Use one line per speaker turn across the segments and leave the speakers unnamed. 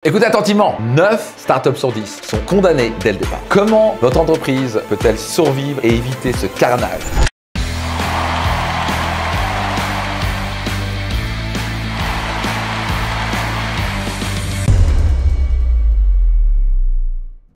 Écoutez attentivement, 9 startups sur 10 sont condamnées dès le départ. Comment votre entreprise peut-elle survivre et éviter ce carnage ?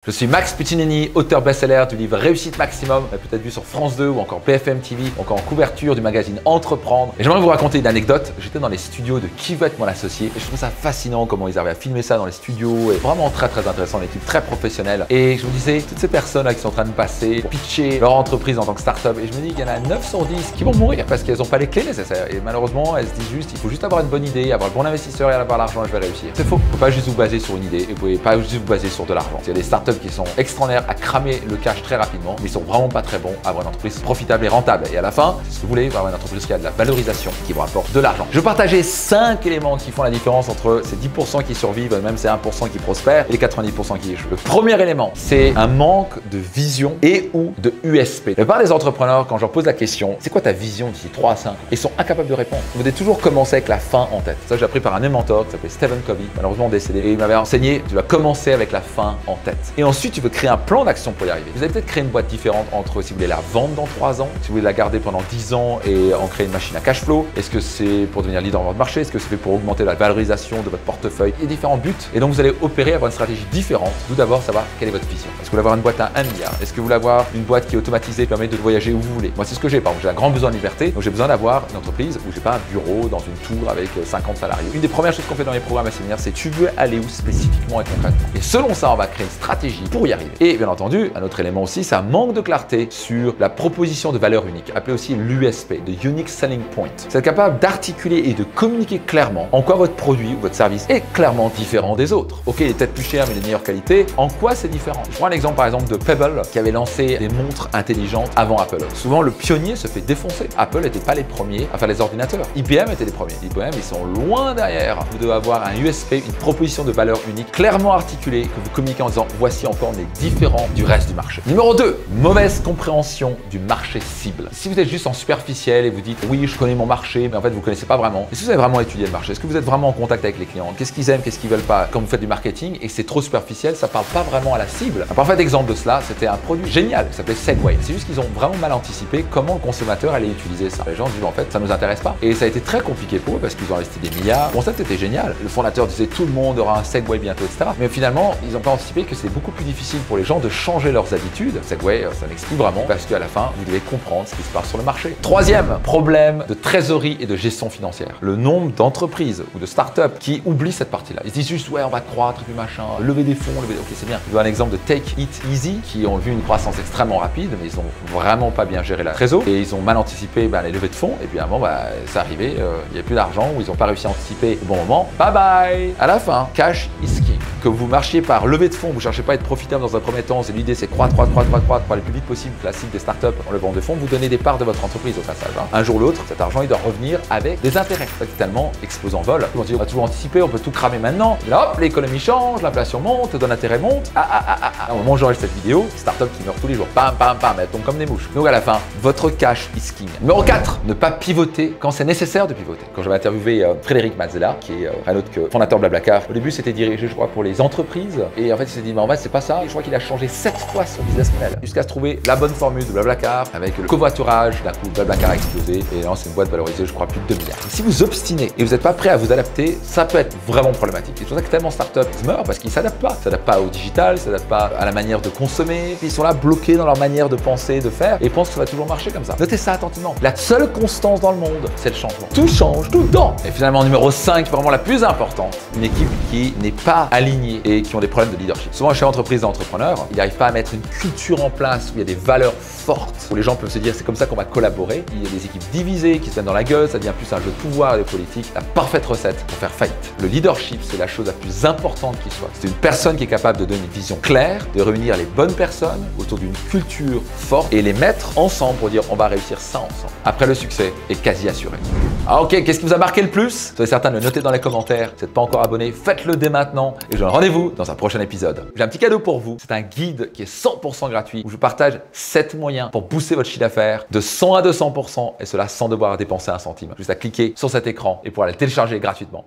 Je suis Max Piccinini, auteur best-seller du livre Réussite Maximum, peut-être vu sur France 2 ou encore BFM TV, encore en couverture du magazine Entreprendre. Et j'aimerais vous raconter une anecdote. J'étais dans les studios de Qui veut être mon associé et je trouve ça fascinant comment ils arrivaient à filmer ça dans les studios. Et vraiment très intéressant, une équipe très professionnelle. Et je me disais, toutes ces personnes là qui sont en train de passer, pitcher leur entreprise en tant que start-up, et je me dis qu'il y en a 9 sur 10 qui vont mourir parce qu'elles n'ont pas les clés nécessaires. Et malheureusement, elles se disent juste, il faut juste avoir une bonne idée, avoir le bon investisseur et avoir l'argent et je vais réussir. C'est faux. Il ne faut pas juste vous baser sur une idée et vous pouvez pas juste vous baser sur de l'argent. Il y a des startups qui sont extraordinaires à cramer le cash très rapidement, mais ils sont vraiment pas très bons à avoir une entreprise profitable et rentable. Et à la fin, c'est ce que vous voulez, avoir une entreprise qui a de la valorisation, qui vous rapporte de l'argent. Je vais partager 5 éléments qui font la différence entre ces 10% qui survivent, même ces 1% qui prospèrent, et les 90% qui échouent. Le premier élément, c'est un manque de vision et ou de USP. La plupart des entrepreneurs, quand je leur pose la question, c'est quoi ta vision d'ici 3 à 5 ans, ils sont incapables de répondre. Vous devez toujours commencer avec la fin en tête. Ça, j'ai appris par un mentor qui s'appelait Stephen Covey, malheureusement décédé, et il m'avait enseigné, tu vas commencer avec la fin en tête. Et ensuite, tu veux créer un plan d'action pour y arriver. Vous allez peut-être créer une boîte différente entre si vous voulez la vendre dans 3 ans, si vous voulez la garder pendant 10 ans et en créer une machine à cash flow. Est-ce que c'est pour devenir leader dans votre marché? Est-ce que c'est pour augmenter la valorisation de votre portefeuille? Il y a différents buts. Et donc, vous allez opérer, avoir une stratégie différente. D'où d'abord savoir quelle est votre vision. Est-ce que vous voulez avoir une boîte à 1 milliard? Est-ce que vous voulez avoir une boîte qui est automatisée, permet de voyager où vous voulez? Moi, c'est ce que j'ai. Par exemple, j'ai un grand besoin de liberté. Donc, j'ai besoin d'avoir une entreprise où j'ai pas un bureau dans une tour avec 50 salariés. Une des premières choses qu'on fait dans les programmes à séminaire, c'est tu veux aller où spécifiquement et concrètement. Et selon ça, on va créer une stratégie pour y arriver. Et bien entendu, un autre élément aussi, c'est un manque de clarté sur la proposition de valeur unique, appelée aussi l'USP, the Unique Selling Point. C'est être capable d'articuler et de communiquer clairement en quoi votre produit ou votre service est clairement différent des autres. Ok, il est peut-être plus cher, mais il est de meilleure qualité. En quoi c'est différent? Je prends un exemple par exemple de Pebble qui avait lancé des montres intelligentes avant Apple. Souvent, le pionnier se fait défoncer. Apple n'était pas les premiers à faire les ordinateurs. IBM était les premiers. IBM, ils sont loin derrière. Vous devez avoir un USP, une proposition de valeur unique clairement articulée que vous communiquez en disant voici encore on est différent du reste du marché. Numéro 2, mauvaise compréhension du marché cible. Si vous êtes juste en superficiel et vous dites oui, je connais mon marché, mais en fait vous ne connaissez pas vraiment. Est-ce que vous avez vraiment étudié le marché? Est-ce que vous êtes vraiment en contact avec les clients? Qu'est-ce qu'ils aiment, qu'est-ce qu'ils veulent pas? Quand vous faites du marketing et que c'est trop superficiel, ça parle pas vraiment à la cible. Un parfait exemple de cela, c'était un produit génial qui s'appelait Segway. C'est juste qu'ils ont vraiment mal anticipé comment le consommateur allait utiliser ça. Les gens disent en fait ça nous intéresse pas. Et ça a été très compliqué pour eux parce qu'ils ont investi des milliards. Le concept était génial. Le fondateur disait tout le monde aura un Segway bientôt, etc. Mais finalement, ils n'ont pas anticipé que c'est beaucoup plus difficile pour les gens de changer leurs habitudes. Segway, ça n'explique vraiment parce qu'à la fin, vous devez comprendre ce qui se passe sur le marché. Troisième problème de trésorerie et de gestion financière. Le nombre d'entreprises ou de startups qui oublient cette partie-là. Ils se disent juste, ouais, on va croître et puis machin, lever des fonds, ok, c'est bien. Je donne un exemple de Take It Easy qui ont vu une croissance extrêmement rapide, mais ils ont vraiment pas bien géré la trésor et ils ont mal anticipé les levées de fonds. Et puis à un moment, c'est arrivé, il n'y a plus d'argent ou ils n'ont pas réussi à anticiper au bon moment. Bye bye. À la fin, cash is king. Que vous marchiez par levée de fonds, vous ne cherchez pas à être profitable dans un premier temps, c'est l'idée, c'est croître pour aller le plus vite possible, classique des startups en levant de fonds, vous donnez des parts de votre entreprise au passage. Un jour ou l'autre, cet argent, il doit revenir avec des intérêts. C'est tellement explosant vol. Ils vont dire, on va toujours anticiper, on peut tout cramer maintenant. Et là, hop, l'économie change, l'inflation monte, le taux d'intérêt monte. Au moment où j'enregistre cette vidéo, startup qui meurt tous les jours, bam, elles tombent comme des mouches. Donc à la fin, votre cash is king. Numéro 4, ne pas pivoter quand c'est nécessaire de pivoter. Quand j'avais interviewé Frédéric Mazzella, qui est un autre que fondateur de Blablacar, au début, c'était dirigé, je crois, pour les entreprises. Et en fait, il s'est dit, mais en fait, c'est pas ça. Et je crois qu'il a changé 7 fois son business model jusqu'à se trouver la bonne formule de Blablacar avec le covoiturage. D'un coup, Blablacar a explosé et là, c'est une boîte valorisée, je crois, plus de 2 milliards. Si vous obstinez et vous n'êtes pas prêt à vous adapter, ça peut être vraiment problématique. C'est pour ça que tellement de startups meurent parce qu'ils s'adaptent pas. Ils s'adaptent pas au digital, ils s'adaptent pas à la manière de consommer. Puis ils sont là bloqués dans leur manière de penser, de faire et pensent que ça va toujours marcher comme ça. Notez ça attentivement. La seule constance dans le monde, c'est le changement. Tout change tout le temps. Et finalement, numéro 5, vraiment la plus importante, une équipe qui n'est pas alignée et qui ont des problèmes de leadership. Souvent, chez entreprises d'entrepreneurs, ils n'arrivent pas à mettre une culture en place où il y a des valeurs fortes, où les gens peuvent se dire c'est comme ça qu'on va collaborer. Il y a des équipes divisées qui se mettent dans la gueule, ça devient plus un jeu de pouvoir et de politique. La parfaite recette pour faire faillite. Le leadership, c'est la chose la plus importante qui soit. C'est une personne qui est capable de donner une vision claire, de réunir les bonnes personnes autour d'une culture forte et les mettre ensemble pour dire on va réussir ça ensemble. Après, le succès est quasi assuré. Ah ok, qu'est-ce qui vous a marqué le plus? Soyez certain de le noter dans les commentaires. Si vous n'êtes pas encore abonné, faites-le dès maintenant et je vous donne rendez-vous dans un prochain épisode. J'ai un petit cadeau pour vous. C'est un guide qui est 100% gratuit où je vous partage 7 moyens pour booster votre chiffre d'affaires de 100 à 200% et cela sans devoir dépenser un centime. Juste à cliquer sur cet écran et pouvoir le télécharger gratuitement.